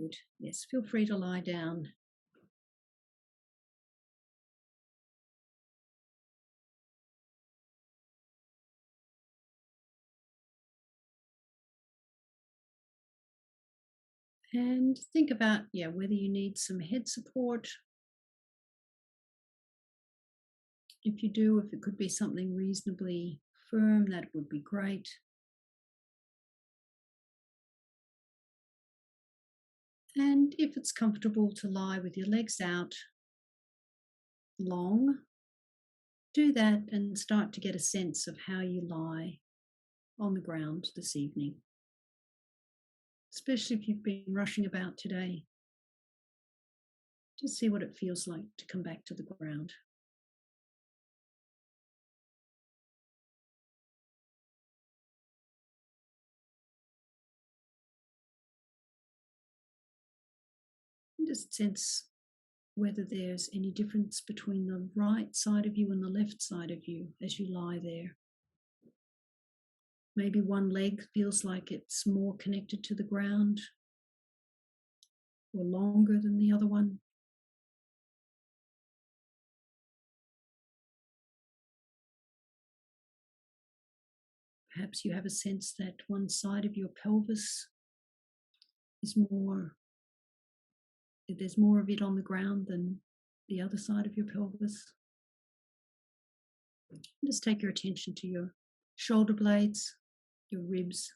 Good. Yes, feel free to lie down. And think about, whether you need some head support. If you do, if it could be something reasonably firm, that would be great. And if it's comfortable to lie with your legs out long, do that and start to get a sense of how you lie on the ground this evening, especially if you've been rushing about today. Just see what it feels like to come back to the ground. And just sense whether there's any difference between the right side of you and the left side of you as you lie there. Maybe one leg feels like it's more connected to the ground or longer than the other one. Perhaps you have a sense that one side of your pelvis is more, there's more of it on the ground than the other side of your pelvis. Just take your attention to your shoulder blades, your ribs,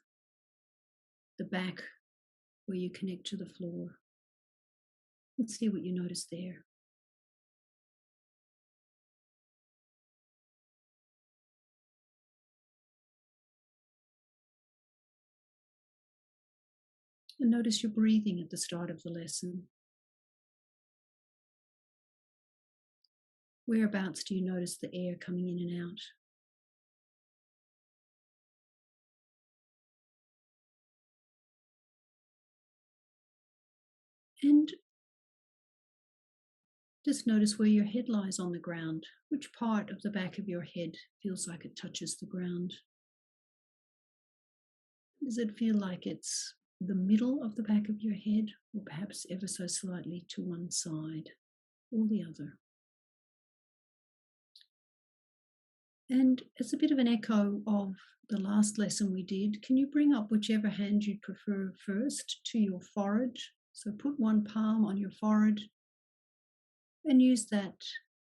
the back where you connect to the floor. Let's see what you notice there. And notice your breathing at the start of the lesson. Whereabouts do you notice the air coming in and out? And just notice where your head lies on the ground. Which part of the back of your head feels like it touches the ground? Does it feel like it's the middle of the back of your head, or perhaps ever so slightly to one side or the other? And as a bit of an echo of the last lesson we did, can you bring up whichever hand you prefer first to your forehead? So put one palm on your forehead and use that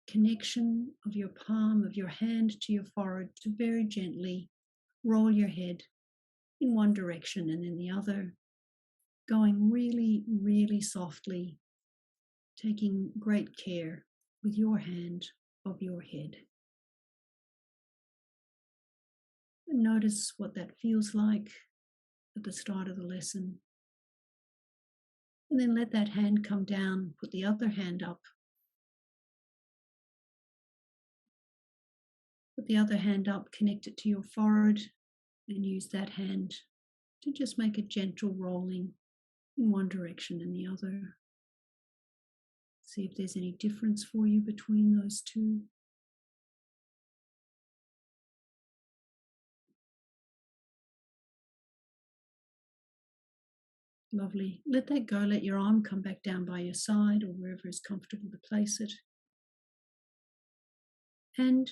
connection of your palm of your hand to your forehead to very gently roll your head in one direction and then the other, going really, really softly, taking great care with your hand of your head. And notice what that feels like at the start of the lesson. And then let that hand come down, put the other hand up. Put the other hand up, connect it to your forehead, and use that hand to just make a gentle rolling in one direction and the other. See if there's any difference for you between those two. Lovely. Let that go. Let your arm come back down by your side or wherever is comfortable to place it. And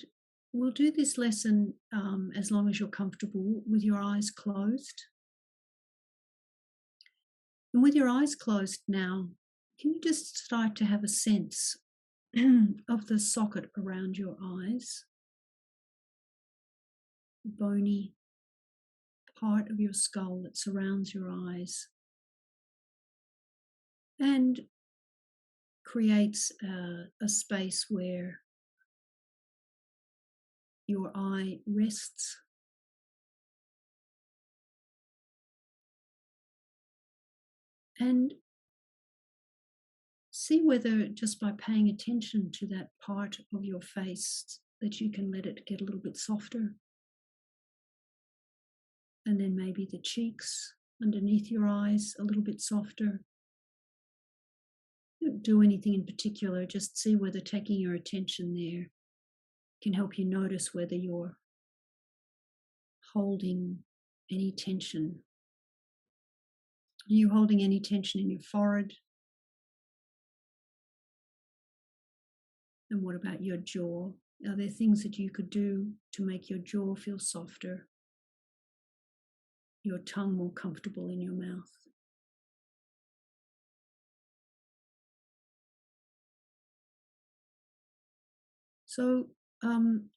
we'll do this lesson as long as you're comfortable with your eyes closed. And with your eyes closed now, can you just start to have a sense of the socket around your eyes? The bony part of your skull that surrounds your eyes and creates a space where your eye rests. And see whether just by paying attention to that part of your face that you can let it get a little bit softer. And then maybe the cheeks underneath your eyes a little bit softer. Don't do anything in particular, just see whether taking your attention there can help you notice whether you're holding any tension Are you holding any tension in your forehead? And what about your jaw? Are there things that you could do to make your jaw feel softer, your tongue more comfortable in your mouth? So,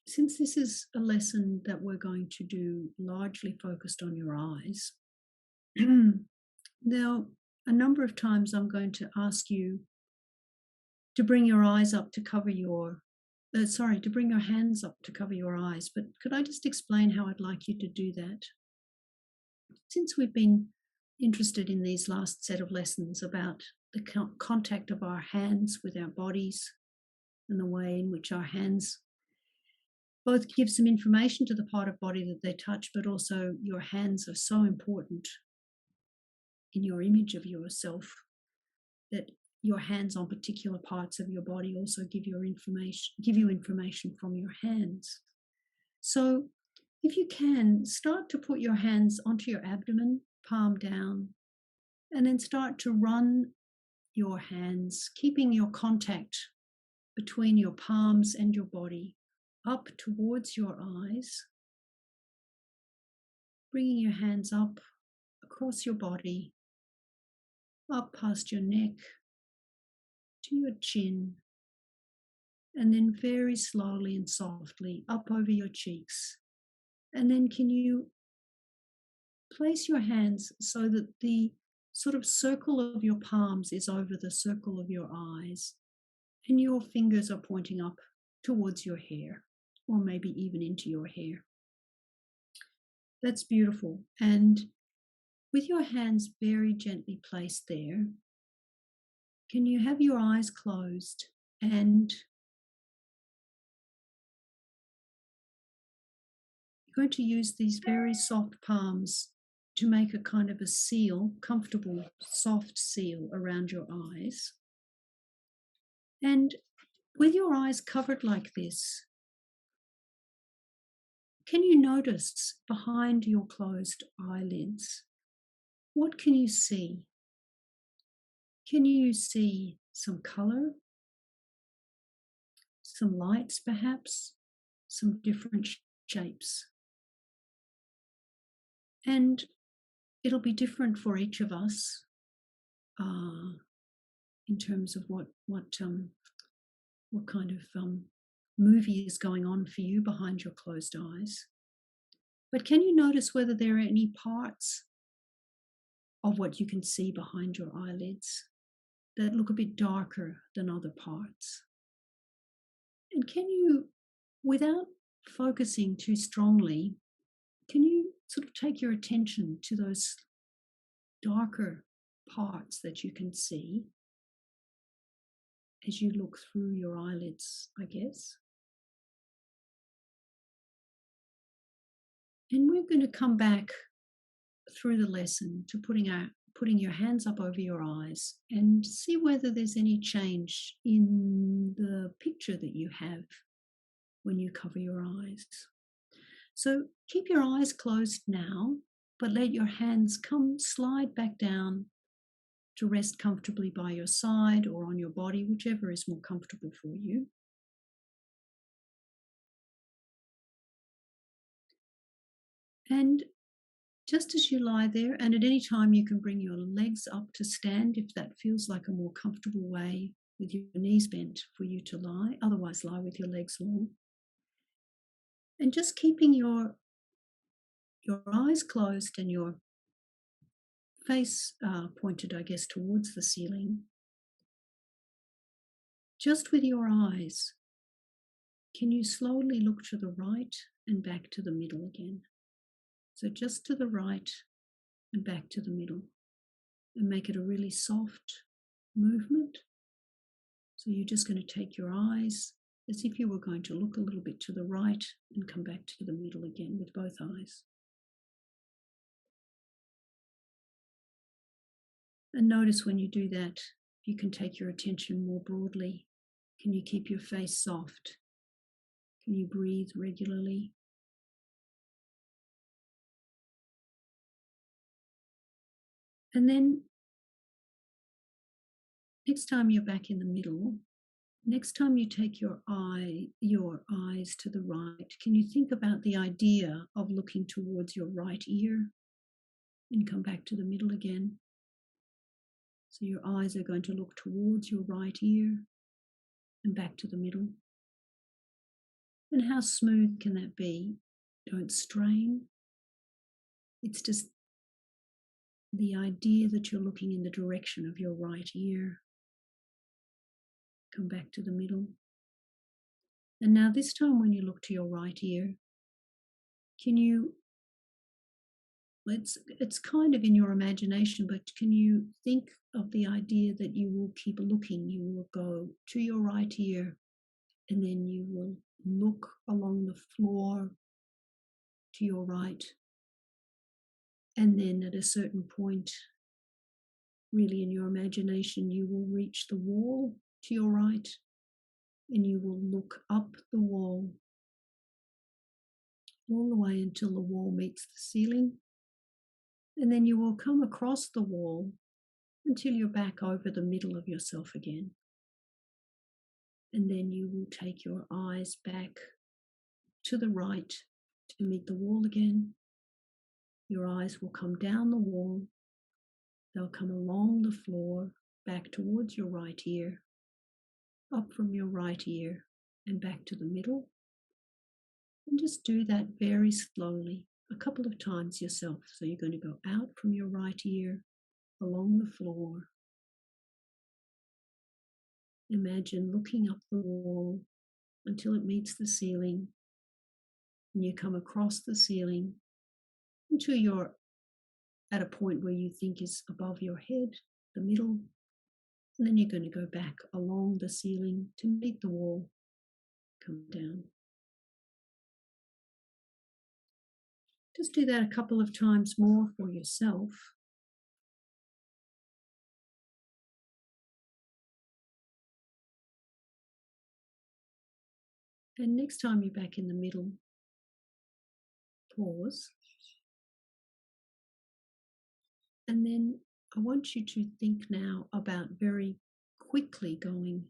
since this is a lesson that we're going to do largely focused on your eyes, now a number of times I'm going to ask you to bring your eyes up to cover your, to bring your hands up to cover your eyes. But could I just explain how I'd like you to do that? Since we've been interested in these last set of lessons about the contact of our hands with our bodies and the way in which our hands both give some information to the part of body that they touch, but also your hands are so important in your image of yourself that your hands on particular parts of your body also give you information from your hands. So if you can, start to put your hands onto your abdomen, palm down, and then start to run your hands, keeping your contact between your palms and your body up towards your eyes, bringing your hands up across your body, up past your neck to your chin, and then very slowly and softly up over your cheeks. And then can you place your hands so that the sort of circle of your palms is over the circle of your eyes, and your fingers are pointing up towards your hair, or maybe even into your hair. That's beautiful. And with your hands very gently placed there, can you have your eyes closed and you're going to use these very soft palms to make a kind of a seal, comfortable, soft seal around your eyes. And with your eyes covered like this, can you notice behind your closed eyelids? What can you see? Can you see some color, some lights perhaps, some different shapes? And it'll be different for each of us in terms of what kind of movie is going on for you behind your closed eyes. But can you notice whether there are any parts of what you can see behind your eyelids that look a bit darker than other parts? And can you, without focusing too strongly, can you sort of take your attention to those darker parts that you can see as you look through your eyelids, I guess? And we're going to come back through the lesson to putting your hands up over your eyes and see whether there's any change in the picture that you have when you cover your eyes. So keep your eyes closed now, but let your hands slide back down to rest comfortably by your side or on your body, whichever is more comfortable for you. And just as you lie there, and at any time you can bring your legs up to stand if that feels like a more comfortable way with your knees bent for you to lie. Otherwise, lie with your legs long. And just keeping your eyes closed and your face pointed, I guess, towards the ceiling. Just with your eyes, can you slowly look to the right and back to the middle again? So just to the right and back to the middle, and make it a really soft movement. So you're just going to take your eyes as if you were going to look a little bit to the right and come back to the middle again with both eyes. And notice when you do that, you can take your attention more broadly. Can you keep your face soft? Can you breathe regularly? And then next time you're back in the middle, next time you take your eyes to the right, can you think about the idea of looking towards your right ear and come back to the middle again? So your eyes are going to look towards your right ear and back to the middle. And how smooth can that be? Don't strain. It's just the idea that you're looking in the direction of your right ear. Come back to the middle. And now this time when you look to your right ear, can you, it's kind of in your imagination, but can you think of the idea that you will keep looking? You will go to your right ear and then you will look along the floor to your right. And then at a certain point, really in your imagination, you will reach the wall to your right and you will look up the wall all the way until the wall meets the ceiling. And then you will come across the wall until you're back over the middle of yourself again. And then you will take your eyes back to the right to meet the wall again. Your eyes will come down the wall. They'll come along the floor back towards your right ear, up from your right ear and back to the middle. And just do that very slowly, a couple of times yourself. So you're going to go out from your right ear, along the floor. Imagine looking up the wall until it meets the ceiling. And you come across the ceiling until you're at a point where you think is above your head, the middle. And then you're going to go back along the ceiling to meet the wall, come down. Just do that a couple of times more for yourself. And next time you're back in the middle, pause. And then I want you to think now about very quickly going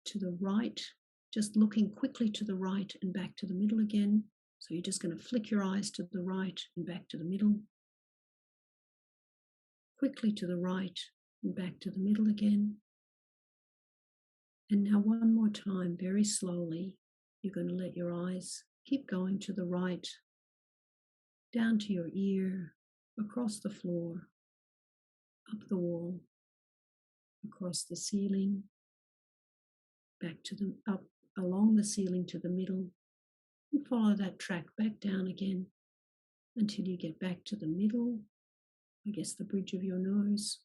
to the right, just looking quickly to the right and back to the middle again. So you're just going to flick your eyes to the right and back to the middle. Quickly to the right and back to the middle again. And now one more time, very slowly, you're going to let your eyes keep going to the right, down to your ear, across the floor, up the wall, across the ceiling, back to the up along the ceiling to the middle, and follow that track back down again until you get back to the middle, I guess the bridge of your nose.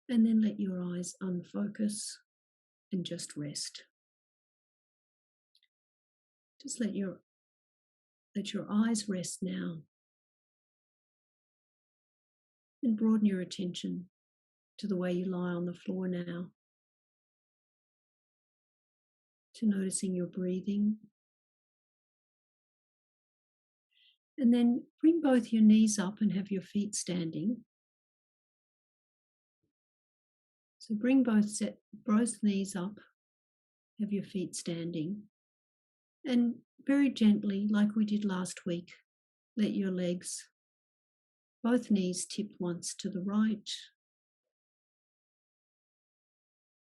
And then let your eyes unfocus and just rest. Just let your eyes rest now and broaden your attention to the way you lie on the floor now, to noticing your breathing. And then bring both your knees up and have your feet standing. So bring both knees up, have your feet standing, and very gently, like we did last week, let your legs, both knees tip once to the right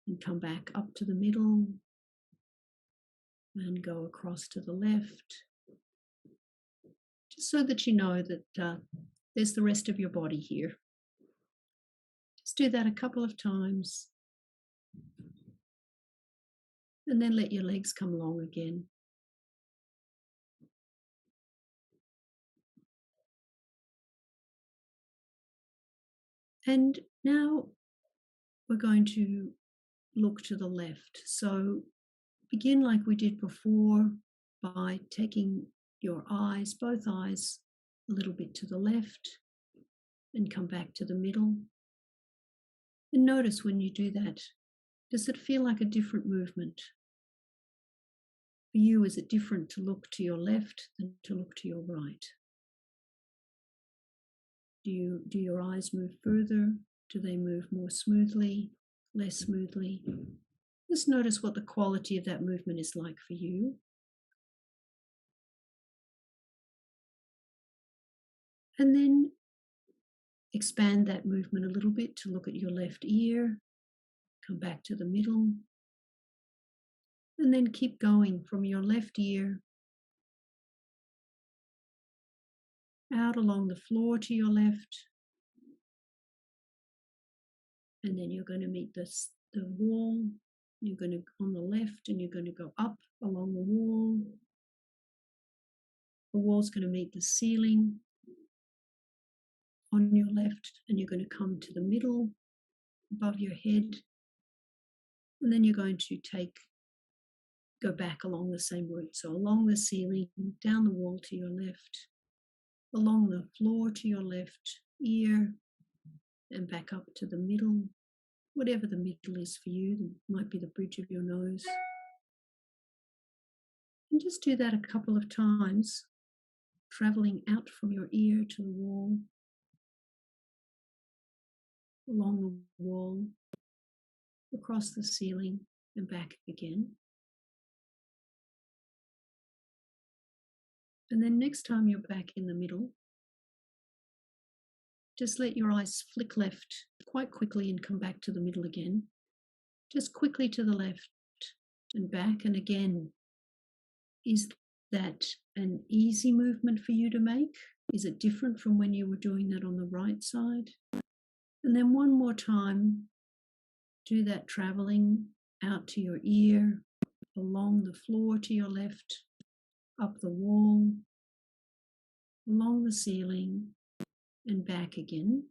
and come back up to the middle and go across to the left, just so that you know that there's the rest of your body here. Just do that a couple of times and then let your legs come long again. And now we're going to look to the left. So begin like we did before by taking your eyes, both eyes, a little bit to the left and come back to the middle. And notice when you do that, does it feel like a different movement? For you, is it different to look to your left than to look to your right? Do your eyes move further? Do they move more smoothly, less smoothly? Just notice what the quality of that movement is like for you. And then expand that movement a little bit to look at your left ear. Come back to the middle. And then keep going from your left ear out along the floor to your left. And then you're going to meet the wall. You're going to on the left, and you're going to go up along the wall. The wall's going to meet the ceiling on your left, and you're going to come to the middle above your head. And then you're going to go back along the same route. So along the ceiling, down the wall to your left, along the floor to your left ear, and back up to the middle, whatever the middle is for you. It might be the bridge of your nose. And just do that a couple of times, traveling out from your ear to the wall, along the wall, across the ceiling, and back again. And then next time you're back in the middle, just let your eyes flick left quite quickly and come back to the middle again. Just quickly to the left and back. And again, is that an easy movement for you to make? Is it different from when you were doing that on the right side? And then one more time, do that traveling out to your ear, along the floor to your left, up the wall, along the ceiling, and back again.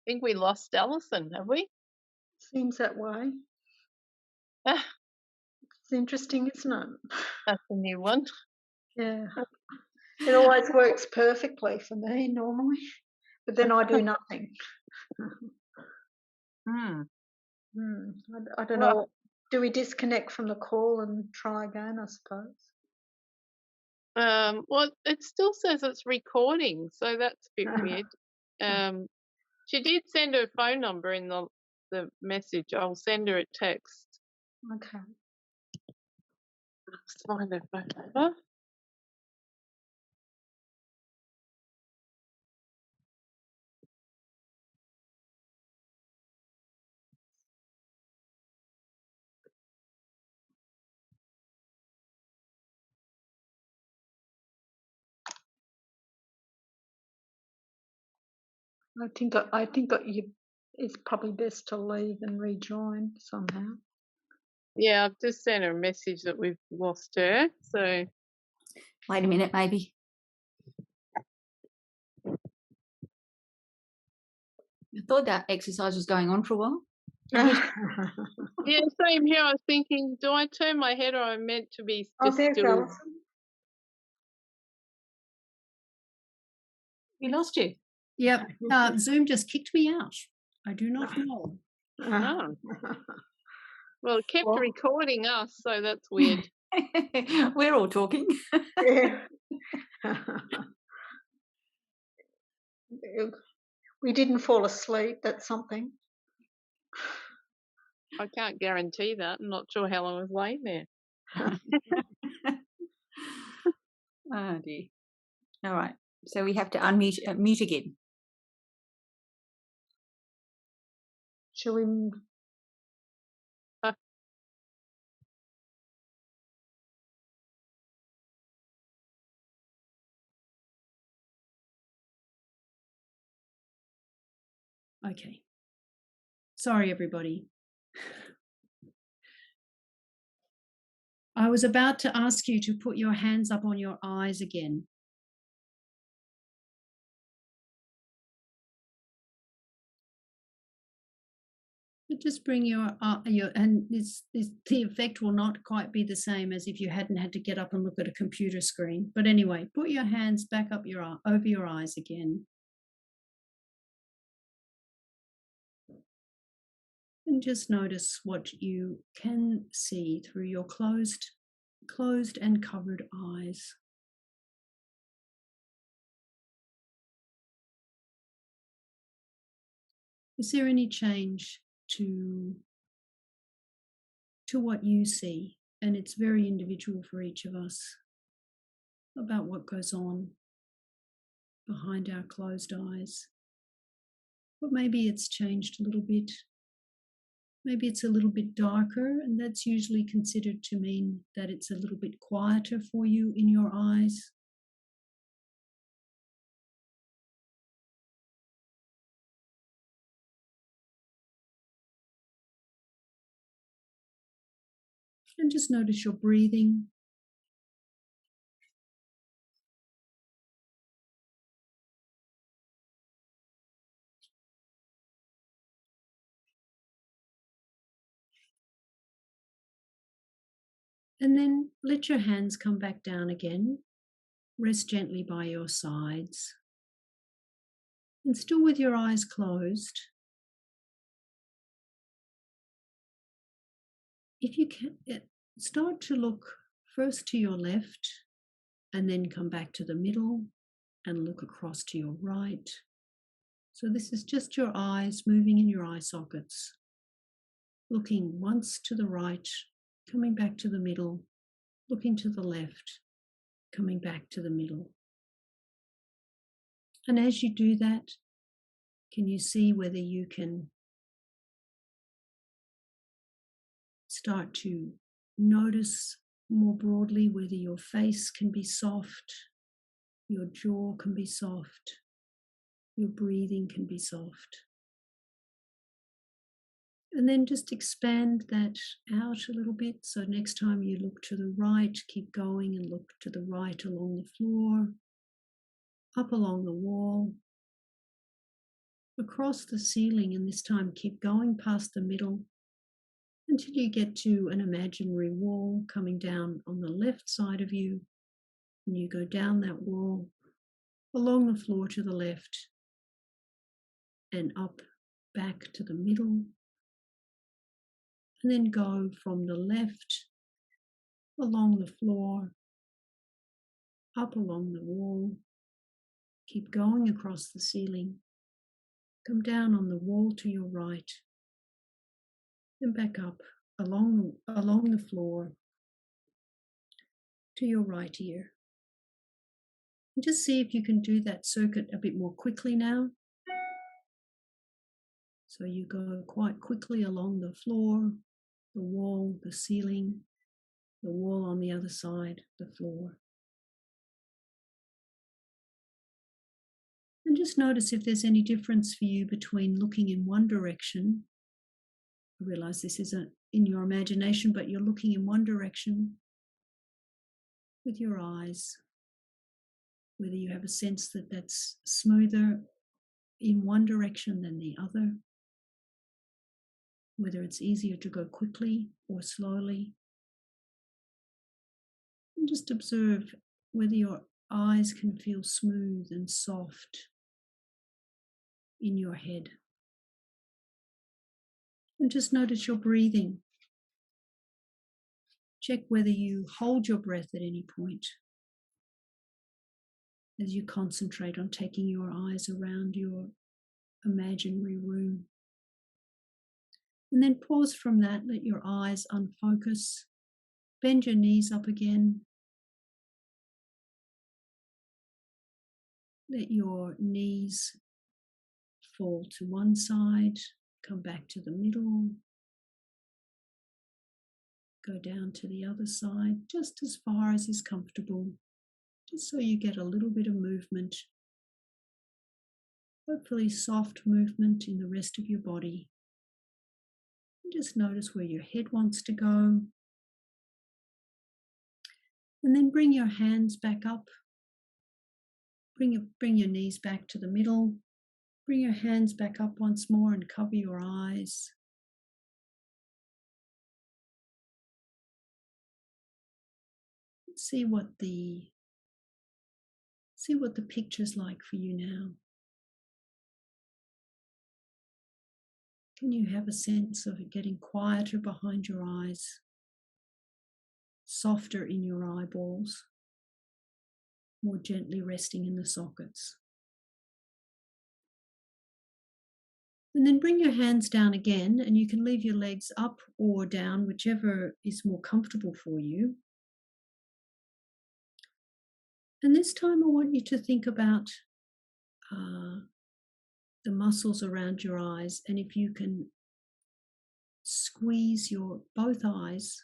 I think we lost Alison, have we? Seems that way. Ah, It's interesting, isn't it? that's a new one. Yeah. It always works perfectly for me normally, but then I do nothing. Hmm. I don't Well, know. Do we disconnect from the call and try again, I suppose? well, it still says it's recording, so that's a bit weird. She did send her phone number in the message. I'll send her a text. Okay. Let's find her phone number. I think you it's probably best to leave and rejoin somehow. Yeah, I've just sent her a message that we've lost her. So Wait a minute, maybe. I thought that exercise was going on for a while. yeah, same here. I was thinking, do I turn my head or I'm meant to be Oh, just there's still? Alison. We lost you. Yep. Zoom just kicked me out. I do not know. Oh. Well, it kept Well- recording us, so that's weird. We're all talking. Yeah. We didn't fall asleep, that's something. I can't guarantee that. I'm not sure how long I was laying there. Oh dear. All right. So we have to unmute mute again. Shall we? Okay. Sorry, everybody. I was about to ask you to put your hands up on your eyes again. But just bring your and the effect will not quite be the same as if you hadn't had to get up and look at a computer screen. But anyway, put your hands back up over your eyes again. And just notice what you can see through your closed and covered eyes. Is there any change to what you see? And it's very individual for each of us about what goes on behind our closed eyes. But maybe it's changed a little bit. Maybe it's a little bit darker, and that's usually considered to mean that it's a little bit quieter for you in your eyes. And just notice your breathing. And then let your hands come back down again. Rest gently by your sides. And still with your eyes closed, if you can, start to look first to your left and then come back to the middle and look across to your right. So this is just your eyes moving in your eye sockets, looking once to the right, coming back to the middle, looking to the left, coming back to the middle. And as you do that, can you see whether you can start to notice more broadly whether your face can be soft, your jaw can be soft, your breathing can be soft. And then just expand that out a little bit. So next time you look to the right, keep going and look to the right along the floor, up along the wall, across the ceiling, and this time keep going past the middle until you get to an imaginary wall coming down on the left side of you. And you go down that wall, along the floor to the left, and up back to the middle. And then go from the left, along the floor, up along the wall, keep going across the ceiling, come down on the wall to your right, and back up along the floor to your right ear. And just see if you can do that circuit a bit more quickly now. So you go quite quickly along the floor, the wall, the ceiling, the wall on the other side, the floor. And just notice if there's any difference for you between looking in one direction. I realize this isn't in your imagination, but you're looking in one direction with your eyes, whether you have a sense that that's smoother in one direction than the other, whether it's easier to go quickly or slowly. And just observe whether your eyes can feel smooth and soft in your head. And just notice your breathing. Check whether you hold your breath at any point as you concentrate on taking your eyes around your imaginary room. And then pause from that, let your eyes unfocus, bend your knees up again. Let your knees fall to one side, come back to the middle, go down to the other side, just as far as is comfortable, just so you get a little bit of movement, hopefully soft movement in the rest of your body. And just notice where your head wants to go. And then bring your hands back up. Bring your knees back to the middle. Bring your hands back up once more and cover your eyes. See what the picture's like for you now. Can you have a sense of it getting quieter behind your eyes, softer in your eyeballs, more gently resting in the sockets? And then bring your hands down again, and you can leave your legs up or down, whichever is more comfortable for you. And this time I want you to think about the muscles around your eyes, and if you can squeeze both eyes,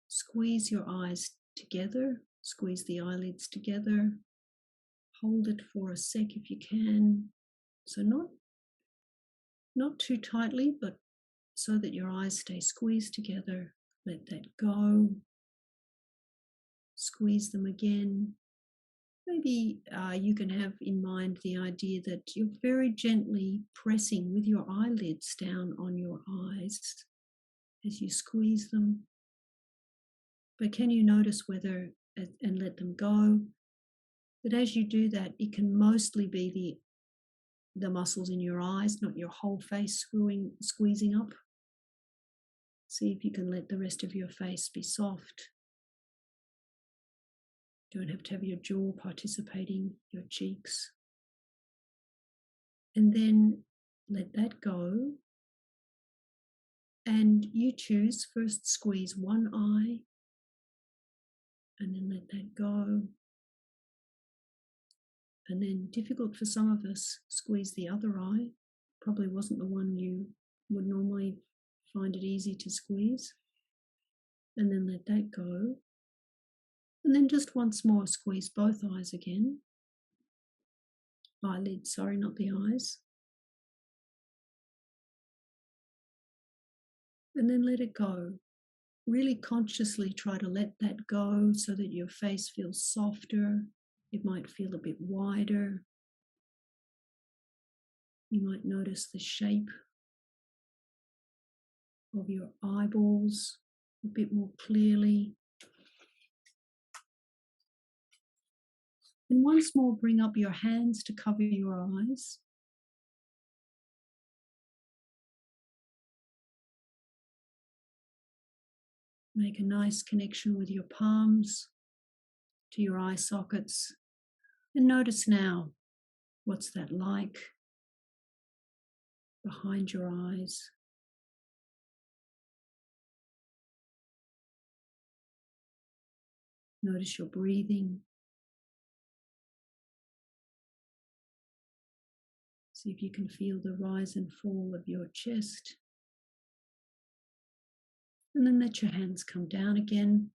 squeeze your eyes together, squeeze the eyelids together, hold it for a sec if you can. So not too tightly, but so that your eyes stay squeezed together. Let that go. Squeeze them again. Maybe you can have in mind the idea that you're very gently pressing with your eyelids down on your eyes as you squeeze them. But can you notice whether, and let them go, that as you do that, it can mostly be the muscles in your eyes, not your whole face squeezing up. See if you can let the rest of your face be soft. Don't have to have your jaw participating, your cheeks. And then let that go. And you choose, first squeeze one eye, and then let that go. And then, difficult for some of us, squeeze the other eye. Probably wasn't the one you would normally find it easy to squeeze. And then let that go. And then just once more, squeeze both eyes again. Eyelids, sorry, not the eyes. And then let it go. Really consciously try to let that go so that your face feels softer. It might feel a bit wider. You might notice the shape of your eyeballs a bit more clearly. And once more, bring up your hands to cover your eyes. Make a nice connection with your palms to your eye sockets. And notice now, what's that like behind your eyes? Notice your breathing. See if you can feel the rise and fall of your chest. And then let your hands come down again.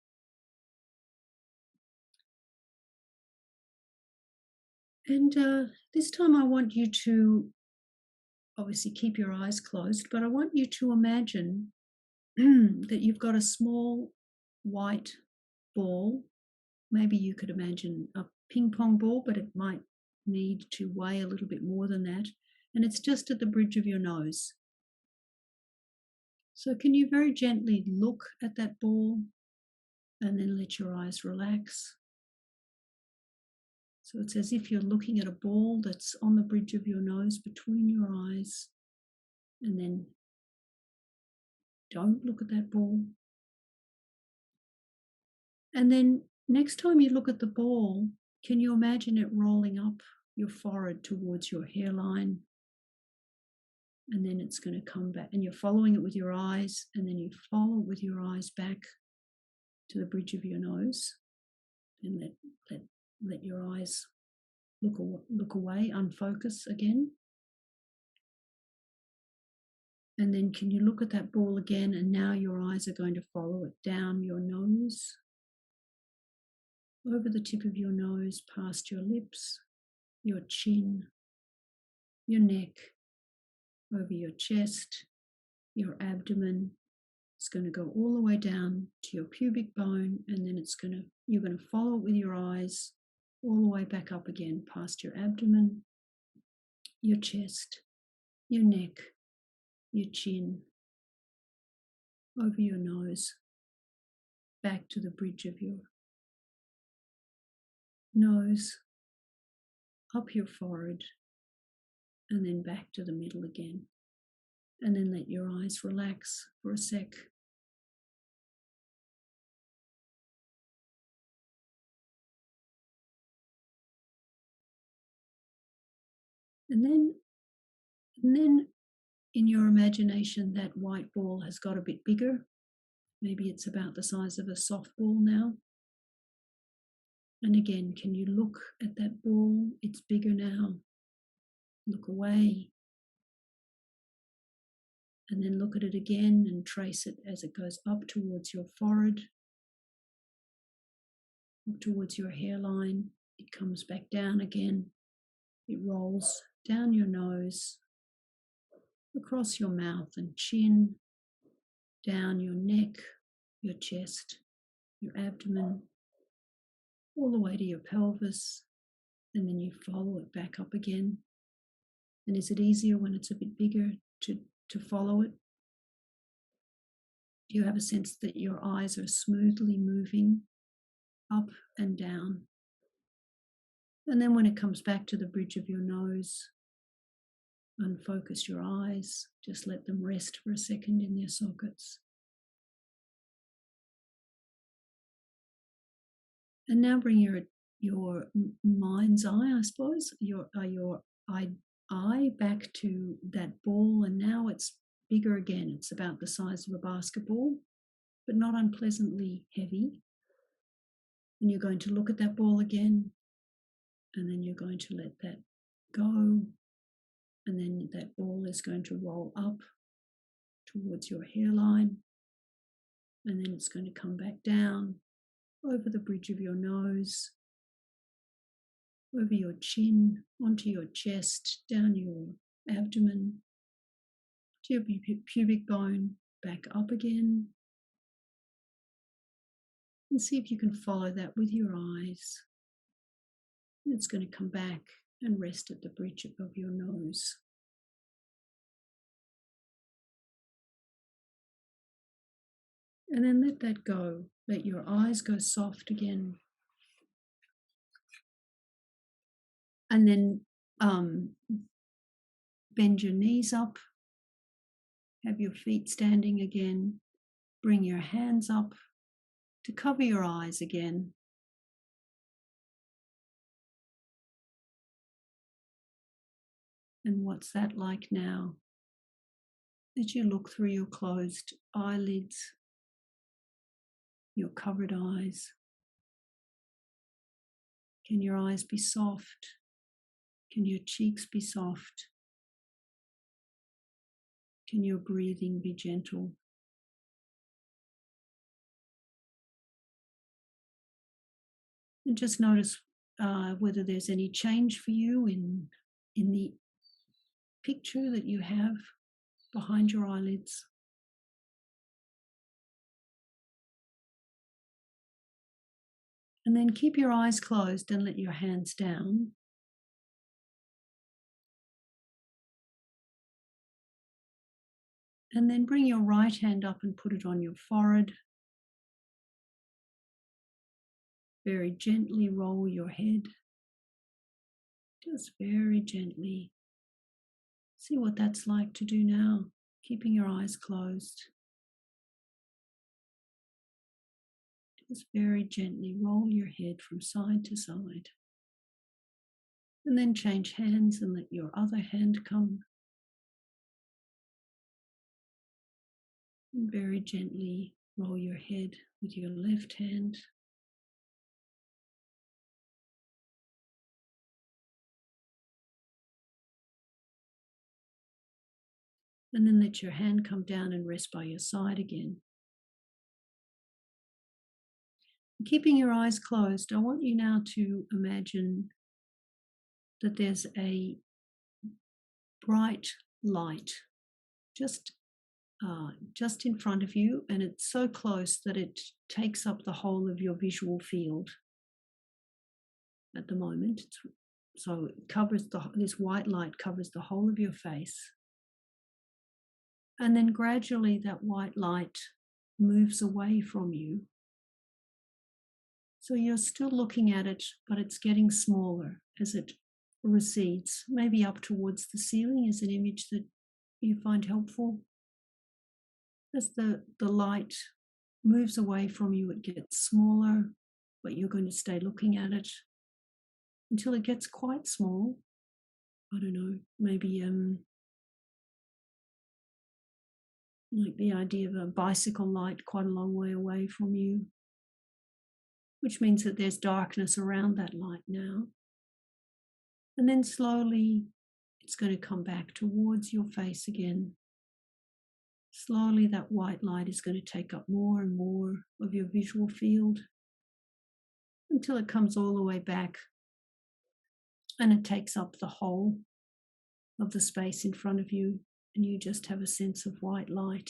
And this time I want you to obviously keep your eyes closed, but I want you to imagine that you've got a small white ball. Maybe you could imagine a ping pong ball, but it might need to weigh a little bit more than that. And it's just at the bridge of your nose. So can you very gently look at that ball and then let your eyes relax? So it's as if you're looking at a ball that's on the bridge of your nose between your eyes, and then don't look at that ball. And then next time you look at the ball, can you imagine it rolling up your forehead towards your hairline? And then it's going to come back, and you're following it with your eyes, and then you follow it with your eyes back to the bridge of your nose, and let your eyes look away, unfocus again. And then can you look at that ball again, and now your eyes are going to follow it down your nose, over the tip of your nose, past your lips, your chin, your neck, over your chest, your abdomen. It's going to go all the way down to your pubic bone, and then you're going to follow it with your eyes all the way back up again, past your abdomen, your chest, your neck, your chin, over your nose, back to the bridge of your nose, up your forehead, and then back to the middle again. And then let your eyes relax for a sec. And then in your imagination, that white ball has got a bit bigger. Maybe it's about the size of a softball now. And again, can you look at that ball? It's bigger now. Look away. And then look at it again and trace it as it goes up towards your forehead, up towards your hairline. It comes back down again. It rolls down your nose, across your mouth and chin, down your neck, your chest, your abdomen, all the way to your pelvis, and then you follow it back up again. And is it easier when it's a bit bigger to follow it? Do you have a sense that your eyes are smoothly moving up and down? And then when it comes back to the bridge of your nose, unfocus your eyes, just let them rest for a second in their sockets. And now bring your mind's eye, I suppose, your eye back to that ball, and now it's bigger again. It's about the size of a basketball, but not unpleasantly heavy. And you're going to look at that ball again, and then you're going to let that go, and then that ball is going to roll up towards your hairline, and then it's going to come back down over the bridge of your nose, over your chin, onto your chest, down your abdomen, to your pubic bone, back up again. And see if you can follow that with your eyes. And it's going to come back and rest at the bridge of your nose. And then let that go. Let your eyes go soft again. And then bend your knees up. Have your feet standing again. Bring your hands up to cover your eyes again. And what's that like now? As you look through your closed eyelids, your covered eyes. Can your eyes be soft? Can your cheeks be soft? Can your breathing be gentle? And just notice whether there's any change for you in the picture that you have behind your eyelids. And then keep your eyes closed and let your hands down. And then bring your right hand up and put it on your forehead. Very gently roll your head. Just very gently. See what that's like to do now, keeping your eyes closed. Just very gently roll your head from side to side. And then change hands and let your other hand come. And very gently roll your head with your left hand. And then let your hand come down and rest by your side again. Keeping your eyes closed, I want you now to imagine that there's a bright light just in front of you, and it's so close that it takes up the whole of your visual field at the moment. So it covers this white light covers the whole of your face. And then gradually that white light moves away from you. So you're still looking at it, but it's getting smaller as it recedes, maybe up towards the ceiling is an image that you find helpful. As the light moves away from you, it gets smaller, but you're going to stay looking at it until it gets quite small. I don't know, maybe like the idea of a bicycle light quite a long way away from you, which means that there's darkness around that light now. And then slowly it's going to come back towards your face again. Slowly that white light is going to take up more and more of your visual field until it comes all the way back and it takes up the whole of the space in front of you, and you just have a sense of white light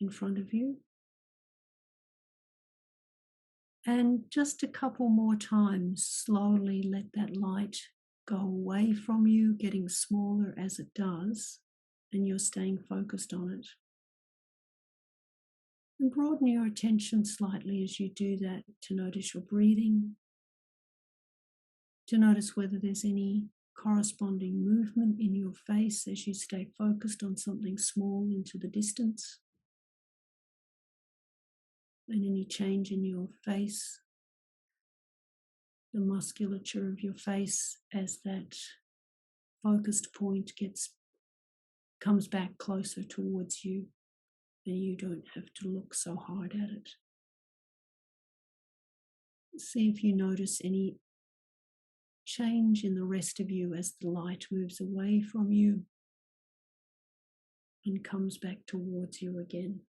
in front of you. And just a couple more times, slowly let that light go away from you, getting smaller as it does, and you're staying focused on it. And broaden your attention slightly as you do that to notice your breathing, to notice whether there's any corresponding movement in your face as you stay focused on something small into the distance, and any change in your face, the musculature of your face as that focused point comes back closer towards you, and you don't have to look so hard at it. See if you notice any change in the rest of you as the light moves away from you and comes back towards you again.